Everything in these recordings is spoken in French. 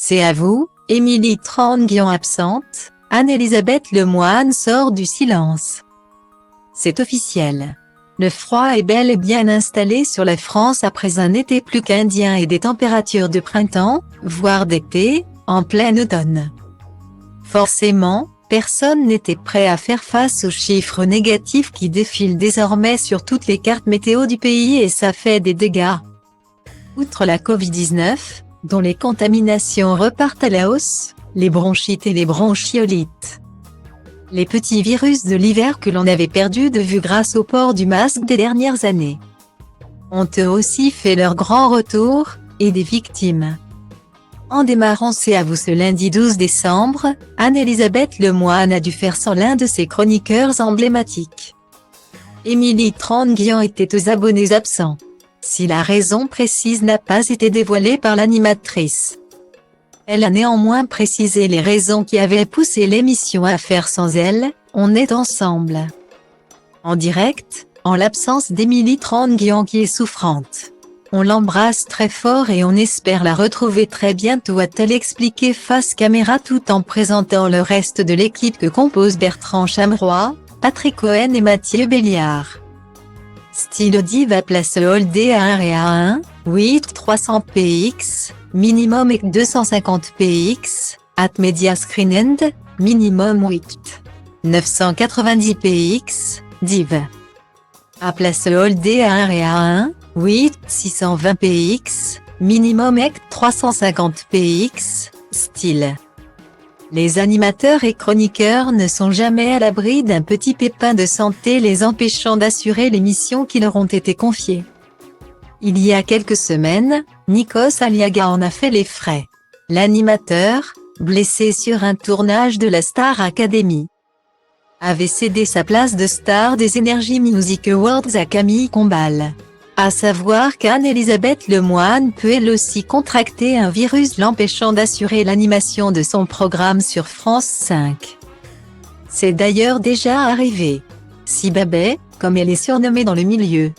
C'est à vous, Émilie Tranguian absente, Anne-Elisabeth Lemoine sort du silence. C'est officiel. Le froid est bel et bien installé sur la France après un été plus qu'indien et des températures de printemps, voire d'été, en plein automne. Forcément, personne n'était prêt à faire face aux chiffres négatifs qui défilent désormais sur toutes les cartes météo du pays et ça fait des dégâts. Outre la Covid-19, dont les contaminations repartent à la hausse, les bronchites et les bronchiolites. Les petits virus de l'hiver que l'on avait perdu de vue grâce au port du masque des dernières années ont eux aussi fait leur grand retour, et des victimes. En démarrant C'est à vous ce lundi 12 décembre, Anne-Elisabeth Lemoine a dû faire sans l'un de ses chroniqueurs emblématiques. Émilie Tranguian était aux abonnés absents. Si la raison précise n'a pas été dévoilée par l'animatrice, elle a néanmoins précisé les raisons qui avaient poussé l'émission à faire sans elle. On est ensemble. En direct, en l'absence d'Émilie Tranguian qui est souffrante. On l'embrasse très fort et on espère la retrouver très bientôt, a-t-elle expliqué face caméra tout en présentant le reste de l'équipe que composent Bertrand Chameroy, Patrick Cohen et Mathieu Béliard. Style Diva place All D à 1 et à 1, 8 300 px, minimum et 250 px, at Media Screen End, minimum 8 990 px, div. À place All D à 1 et à 1, 8 620 px, minimum et 350 px, style. Les animateurs et chroniqueurs ne sont jamais à l'abri d'un petit pépin de santé les empêchant d'assurer les missions qui leur ont été confiées. Il y a quelques semaines, Nikos Aliaga en a fait les frais. L'animateur, blessé sur un tournage de la Star Academy, avait cédé sa place de star des Energy Music Awards à Camille Combal. À savoir qu'Anne-Elisabeth Lemoine peut elle aussi contracter un virus l'empêchant d'assurer l'animation de son programme sur France 5. C'est d'ailleurs déjà arrivé. Si Babet, comme elle est surnommée dans le milieu,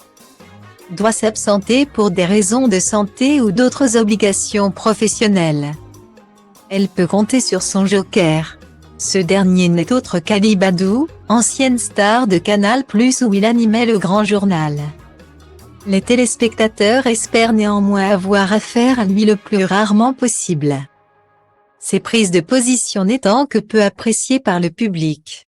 doit s'absenter pour des raisons de santé ou d'autres obligations professionnelles, elle peut compter sur son joker. Ce dernier n'est autre qu'Ali Badou, ancienne star de Canal+ où il animait le Grand Journal. Les téléspectateurs espèrent néanmoins avoir affaire à lui le plus rarement possible. Ses prises de position n'étant que peu appréciées par le public.